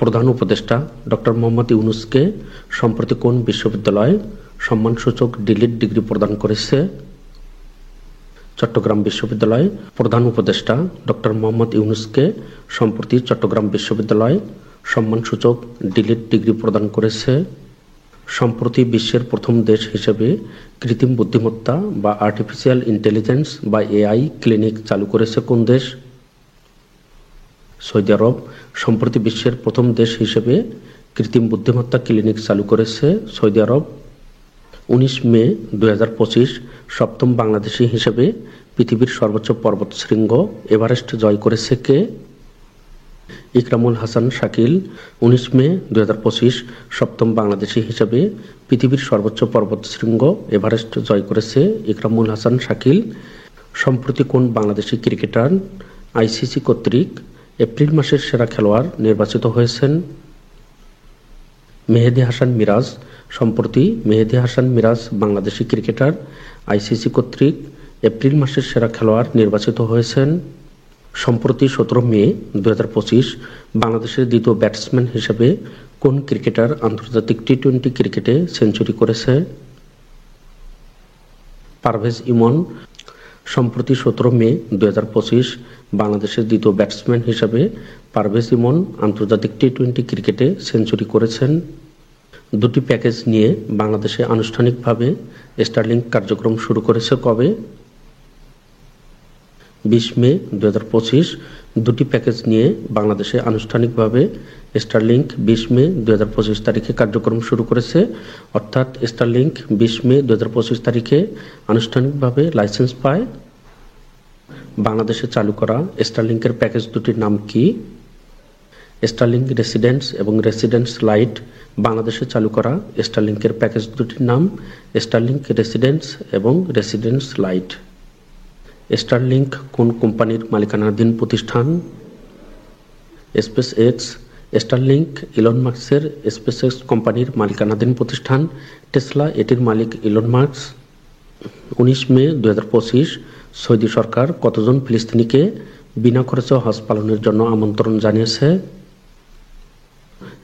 প্রধান উপদেষ্টা ডক্টর মোহাম্মদ ইউনূসকে সম্প্রতি কোন বিশ্ববিদ্যালয় সম্মানসূচক ডিলিট ডিগ্রি প্রদান করেছে? চট্টগ্রাম বিশ্ববিদ্যালয়। প্রধান উপদেষ্টা ডক্টর মোহাম্মদ ইউনূসকে সম্প্রতি চট্টগ্রাম বিশ্ববিদ্যালয় সম্মানসূচক ডিলিট ডিগ্রি প্রদান করেছে। সম্প্রতি বিশ্বের প্রথম দেশ হিসেবে কৃত্রিম বুদ্ধিমত্তা বা আর্টিফিশিয়াল ইন্টেলিজেন্স বা এআই ক্লিনিক চালু করেছে কোন দেশ? সৌদি আরব। সম্প্রতি বিশ্বের প্রথম দেশ হিসেবে কৃত্রিম বুদ্ধিমত্তা ক্লিনিক চালু করেছে সৌদি আরব। 19 মে 2025 সপ্তম বাংলাদেশি হিসেবে পৃথিবীর সর্বোচ্চ পর্বতশৃঙ্গ এভারেস্ট জয় করেছে কে? ইকরামুল হাসান শাকিল। 19 মে 2025 সপ্তম বাংলাদেশি হিসেবে পৃথিবীর সর্বোচ্চ পর্বতশৃঙ্গ এভারেস্ট জয় করেছে ইকরামুল হাসান শাকিল। সম্প্রতি কোন বাংলাদেশি ক্রিকেটার আইসিসি কর্তৃক এপ্রিল মাসের সেরা খেলোয়াড় নির্বাচিত হয়েছেন? মেহেদী হাসান মিরাজ। সম্প্রতি মেহেদী হাসান মিরাজ বাংলাদেশি ক্রিকেটার আইসিসি কর্তৃক এপ্রিল মাসের সেরা খেলোয়াড় নির্বাচিত হয়েছেন। সম্প্রতি 17 মে 2025 বাংলাদেশের দ্বিতীয় ব্যাটসম্যান হিসেবে কোন ক্রিকেটার আন্তর্জাতিক টি-20 ক্রিকেটে সেঞ্চুরি করেছে? পারভেজ ইমন। সম্প্রতি 17 মে 2025 বাংলাদেশের দ্বিতীয় ব্যাটসম্যান হিসেবে পারভেজ ইমন আন্তর্জাতিক টি-20 ক্রিকেটে সেঞ্চুরি করেছেন। দুটি প্যাকেজ নিয়ে বাংলাদেশে আনুষ্ঠানিকভাবে স্টারলিংক কার্যক্রম শুরু করেছে কবে? 20 মে 2025 দুটি প্যাকেজ নিয়ে বাংলাদেশে আনুষ্ঠানিকভাবে স্টারলিংক 20 মে 2025 তারিখে কার্যক্রম শুরু করেছে। অর্থাৎ স্টারলিংক 20 মে 2025 তারিখে আনুষ্ঠানিকভাবে লাইসেন্স পায়। বাংলাদেশে চালু করা স্টারলিংকের প্যাকেজ দুটির নাম কি? স্টারলিংক রেসিডেন্স এবং রেসিডেন্স লাইট। বাংলাদেশে চালু করা স্টারলিংকের প্যাকেজ দুটির নাম স্টারলিংক রেসিডেন্স এবং রেসিডেন্স লাইট। স্টারলিংক কোন কোম্পানির মালিকানাধীন প্রতিষ্ঠান? Space x. স্টারলিংক ইলন মাস্কের স্পেস এক্স কোম্পানির মালিকানাধীন প্রতিষ্ঠান। টেসলা এটির মালিক ইলন মাস্ক। 19 মে 2025 সৌদি সরকার কতজন ফিলিস্তিনিকে বিনা খরচে হজ পালনের জন্য আমন্ত্রণ জানিয়েছে?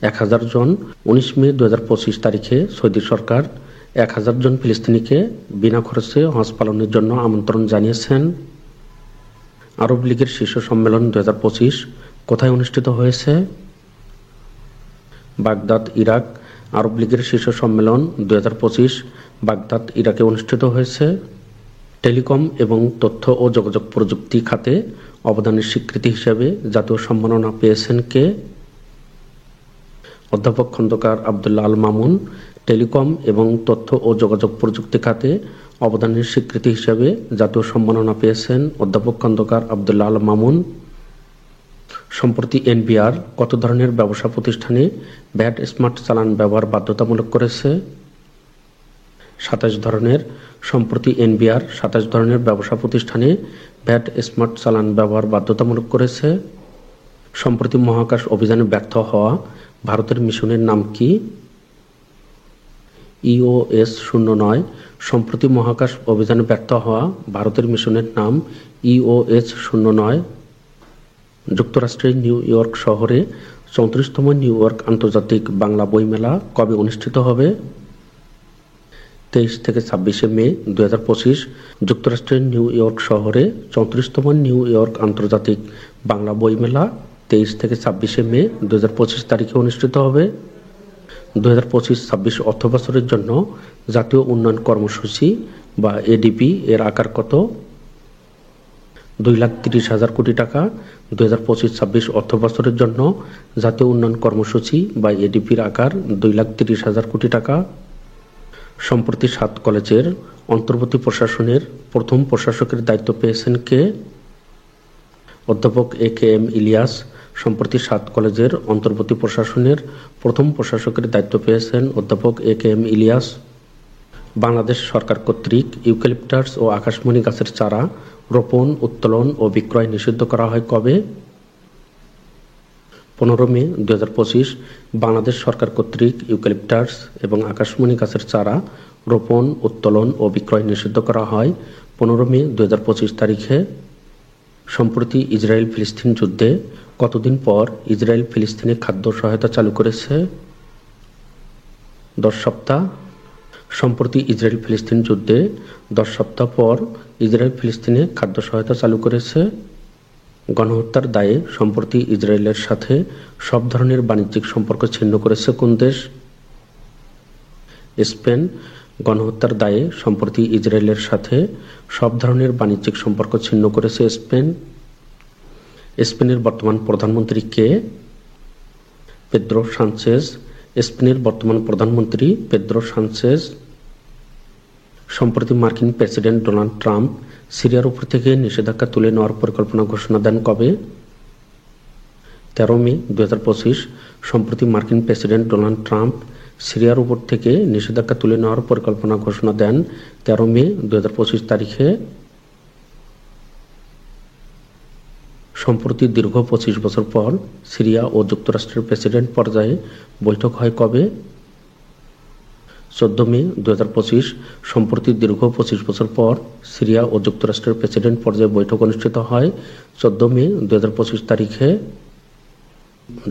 1000 জন। 19 মে 2025 তারিখে সৌদি সরকার 1000 জন ফিলিস্তিনিকে বিনা খরচে হজ পালনের জন্য আমন্ত্রণ জানিয়েছেন। আরব লীগের শীর্ষ সম্মেলন 2025 কোথায় অনুষ্ঠিত হয়েছে? Baghdad, Iraq. আরব লীগের শীর্ষ সম্মেলন 2025 বাগদাদ, ইরাকে অনুষ্ঠিত হয়েছে। টেলিকম এবং তথ্য ও যোগাযোগ প্রযুক্তি খাতে অবদানের স্বীকৃতি হিসেবে জাতীয় সম্মাননা পেয়েছেন কে? অধ্যাপক খন্দকার আব্দুল্লাহ আল মামুন। টেলিকম এবং তথ্য ও যোগাযোগ প্রযুক্তি খাতে অবদানের স্বীকৃতি হিসেবে জাতীয় সম্মাননা পেয়েছেন অধ্যাপক খন্দকার আব্দুল্লাহ আল মামুন। সম্প্রতি এনবিআর কত ধরনের ব্যবসা প্রতিষ্ঠানে ভ্যাট স্মার্ট চালান ব্যবহার বাধ্যতামূলক করেছে? 27 ধরনের। সম্প্রতি এনবিআর 27 ধরনের ব্যবসা প্রতিষ্ঠানে ভ্যাট স্মার্ট চালান ব্যবহার বাধ্যতামূলক করেছে। সম্প্রতি মহাকাশ অভিযানে ব্যর্থ হওয়া ভারতের মিশনের নাম কি? EOS-09। সম্প্রতি মহাকাশ অভিযানে ব্যর্থ হওয়া ভারতের মিশনের নাম EOS-09। যুক্তরাষ্ট্রের নিউ ইয়র্ক শহরে 34তম নিউ ইয়র্ক আন্তর্জাতিক বাংলা বইমেলা কবে অনুষ্ঠিত হবে? 23 থেকে 26 মে 2025 যুক্তরাষ্ট্রের নিউ ইয়র্ক শহরে 34তম নিউ ইয়র্ক আন্তর্জাতিক বাংলা বইমেলা 23 থেকে 26 মে 2025 তারিখে অনুষ্ঠিত হবে। 2025-26 অর্থবছরের জন্য জাতীয় উন্নয়ন কর্মসূচি বা এডিপি এর আকার কত? 2,30,000 কোটি টাকা। 2025-26 অর্থবছরের জন্য জাতীয় উন্নয়ন কর্মসূচি বা এডিপির আকার 2,30,000 কোটি টাকা। সম্প্রতি 7 কলেজের অন্তর্বর্তী প্রশাসনের প্রথম প্রশাসকের দায়িত্ব পেয়েছেন কে? অধ্যাপক AKM ইলিয়াস। সম্প্রতি 7 কলেজের অন্তর্বর্তী প্রশাসনের প্রথম প্রশাসকের দায়িত্ব পেয়েছেন অধ্যাপক AKM ইলিয়াস। বাংলাদেশ সরকার কর্তৃক ইউক্যালিপটাস ও আকাশমণি গাছের চারা রোপণ, উত্তোলন ও বিক্রয় নিষিদ্ধ করা হয় কবে? 15 মে 2025 বাংলাদেশ সরকার কর্তৃক ইউক্যালিপটাস এবং আকাশমণি গাছের চারা রোপণ, উত্তোলন ও বিক্রয় নিষিদ্ধ করা হয় 15 মে 2025 তারিখে। সম্প্রতি ইসরায়েল ফিলিস্তিন যুদ্ধে কতদিন পর ইসরায়েল ফিলিস্তিনে খাদ্য সহায়তা চালু করেছে? 10 সপ্তাহ। সম্প্রতি ইসরায়েল ফিলিস্তিন যুদ্ধে 10 সপ্তাহ পর ইসরায়েল ফিলিস্তিনে খাদ্য সহায়তা চালু করেছে। গণহত্যার দায়ে সম্প্রতি ইসরায়েলের সাথে সব ধরনের বাণিজ্যিক সম্পর্ক ছিন্ন করেছে কোন দেশ? স্পেন। গণহত্যার দায়ে সম্প্রতি ইসরায়েলের সাথে সব ধরনের বাণিজ্যিক সম্পর্ক ছিন্ন করেছে স্পেন। স্পেনের বর্তমান প্রধানমন্ত্রী কে? Pedro Sanchez. স্পেনের বর্তমান প্রধানমন্ত্রী পেদ্রো সানচেজ। সম্প্রতি মার্কিন প্রেসিডেন্ট ডোনাল্ড ট্রাম্প সিরিয়ার উপর থেকে নিষেধাজ্ঞা তুলে নেওয়ার পরিকল্পনা ঘোষণা দেন কবে? 13 মে 2025। সম্প্রতি মার্কিন প্রেসিডেন্ট ডোনাল্ড ট্রাম্প সিরিয়ার উপর থেকে নিষেধাজ্ঞা তুলে নেওয়ার পরিকল্পনা ঘোষণা দেন 13 মে 2025 তারিখে। সম্প্রতি দীর্ঘ 25 বছর পর সিরিয়া ও যুক্তরাষ্ট্রের প্রেসিডেন্ট পর্যায়ে বৈঠক হয় কবে? 14 মে 2025। সম্প্রতি দীর্ঘ 25 বছর পর সিরিয়া ও যুক্তরাষ্ট্রের প্রেসিডেন্ট পর্যায়ে বৈঠক অনুষ্ঠিত হয় 14 মে 2025 তারিখে।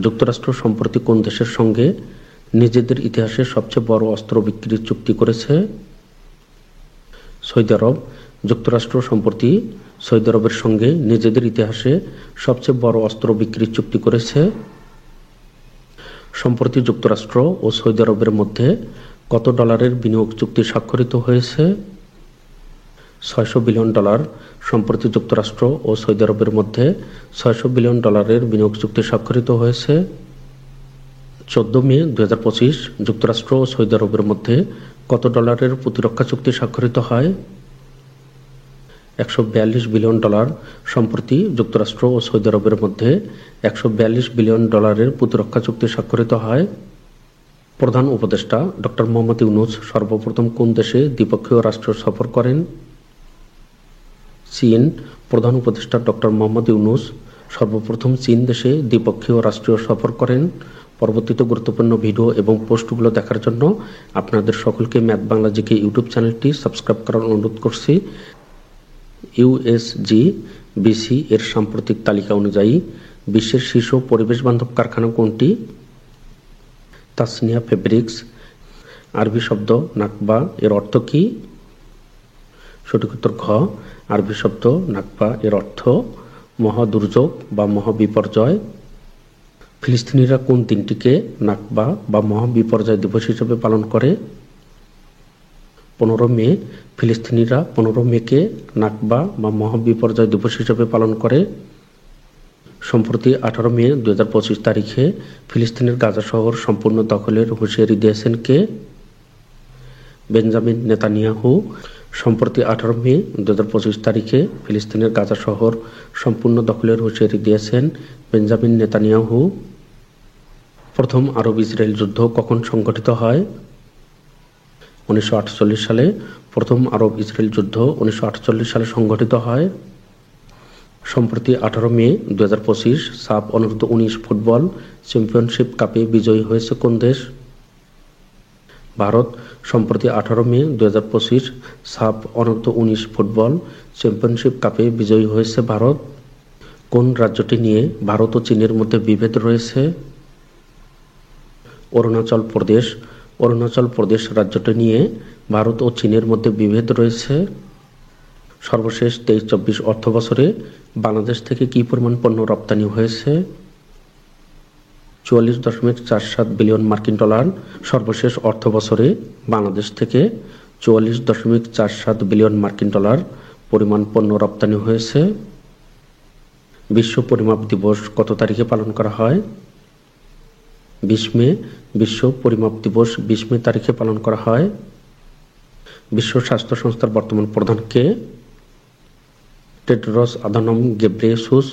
যুক্তরাষ্ট্র সম্প্রতি কোন দেশের সঙ্গে নিজেদের ইতিহাসের সবচেয়ে বড় অস্ত্র বিক্রির চুক্তি করেছে? সৌদি আরব। যুক্তরাষ্ট্র সম্প্রতি সৌদি আরবের সঙ্গে নিজেদের ইতিহাসে সবচেয়ে বড় অস্ত্র বিক্রির চুক্তি করেছে। সম্প্রতি যুক্তরাষ্ট্র ও সৌদি আরবের মধ্যে কত ডলারের বিনিয়োগ চুক্তি স্বাক্ষরিত হয়েছে? $600 বিলিয়ন। সম্প্রতি যুক্তরাষ্ট্র ও সৌদি আরবের মধ্যে $600 বিলিয়ন বিনিয়োগ চুক্তি স্বাক্ষরিত হয়েছে। 14 মে 2025। যুক্তরাষ্ট্র ও সৌদি আরবের মধ্যে কত ডলারের প্রতিরক্ষা চুক্তি স্বাক্ষরিত হয়? $142 বিলিয়ন। সম্প্রতি যুক্তরাষ্ট্র ও সৌদি আরবের মধ্যে $142 বিলিয়ন প্রতিরক্ষা চুক্তি স্বাক্ষরিত হয়। প্রধান উপদেষ্টা ডক্টর মোহাম্মদ ইউনূস সর্বপ্রথম কোন দেশে দ্বিপক্ষীয় রাষ্ট্রীয় সফর করেন? চীন। প্রধান উপদেষ্টা ডক্টর মোহাম্মদ ইউনূস সর্বপ্রথম চীন দেশে দ্বিপক্ষীয় রাষ্ট্রীয় সফর করেন। পরবর্তীতে গুরুত্বপূর্ণ ভিডিও এবং পোস্টগুলো দেখার জন্য আপনাদের সকলকে ম্যাথ বাংলা জিকে ইউটিউব চ্যানেলটি সাবস্ক্রাইব করার অনুরোধ করছি। ইউএসজিবিসি এর সাম্প্রতিক তালিকা অনুযায়ী বিশ্বের শীর্ষ পরিবেশ বান্ধব কারখানা কোনটি? তাসনিয়া ফেব্রিক্স। আরবি শব্দ নাকবা এর অর্থ কি? সঠিক উত্তর ঘ। আরবি শব্দ নাকবা এর অর্থ মহাদুর্যোগ বা মহাবিপর্যয়। ফিলিস্তিনিরা কোন দিনটিকে নাকবা বা মহাবিপর্যয় দিবস হিসেবে পালন করে? 15 মে। ফিলিস্তিনিরা 15 মেকে নাকবা বা মহাবিপর্যয় দিবস হিসেবে পালন করে। সম্প্রতি 18 মে 2025 তারিখে ফিলিস্তিনের গাজা শহর সম্পূর্ণ দখলের হুঁশিয়ারি দিয়েছেন কে? Benjamin Netanyahu. সম্প্রতি 18 মে 2025 তারিখে ফিলিস্তিনের গাজা শহর সম্পূর্ণ দখলের হুঁশিয়ারি দিয়েছেন বেঞ্জামিন নেতানিয়াহু। প্রথম আরব ইসরায়েল যুদ্ধ কখন সংঘটিত হয়? 1948 সালে। প্রথম আরব ইসরায়েল যুদ্ধ 1948 সালে সংঘটিত হয়। সম্প্রতি 18 মে 2025 সাফ অনূর্ধ্ব-19 ফুটবল চ্যাম্পিয়নশিপ কাপে বিজয়ী হয়েছে কোন দেশ? ভারত। সম্প্রতি 18 মে 2025 সাফ অনূর্ধ্ব-19 ফুটবল চ্যাম্পিয়নশিপ কাপে বিজয়ী হয়েছে ভারত। কোন রাজ্যটি নিয়ে ভারত ও চীনের মধ্যে বিভেদ রয়েছে? অরুণাচল প্রদেশ। অরুণাচল প্রদেশ রাজ্যটি নিয়ে ভারত ও চীনের মধ্যে বিভেদ রয়েছে। সর্বশেষ 23-24 অর্থবছরে বাংলাদেশ থেকে কি পরিমাণ পণ্য রপ্তানি হয়েছে? 44.47 বিলিয়ন মার্কিন ডলার। সর্বশেষ অর্থবছরে বাংলাদেশ থেকে 44.47 বিলিয়ন মার্কিন ডলার পরিমাণ পণ্য রপ্তানি হয়েছে। বিশ্ব পরিমাপ দিবস কত তারিখে পালন করা হয়? 20 মে। বিশ্ব পরিমাপ দিবস 20 মে তারিখে পালন করা হয়। বিশ্ব স্বাস্থ্য সংস্থার বর্তমান প্রধান কে? Tedros Adhanom Ghebreyesus.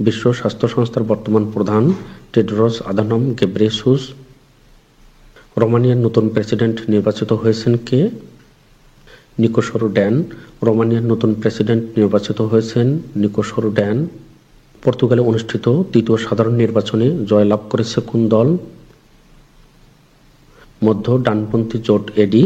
বিশ্ব স্বাস্থ্য সংস্থার বর্তমান প্রধান টেডরস আধানম গেব্রেয়েসুস। রোমানিয়ার নতুন প্রেসিডেন্ট নির্বাচিত হয়েছেন কে? নিকোস রুড্যান। রোমানিয়ার নতুন প্রেসিডেন্ট নির্বাচিত হয়েছেন নিকোস রুড্যান। পর্তুগালে অনুষ্ঠিত তৃতীয় সাধারণ নির্বাচনে জয়লাভ করেছে কোন দল? মধ্য ডানপন্থী জোট এডি।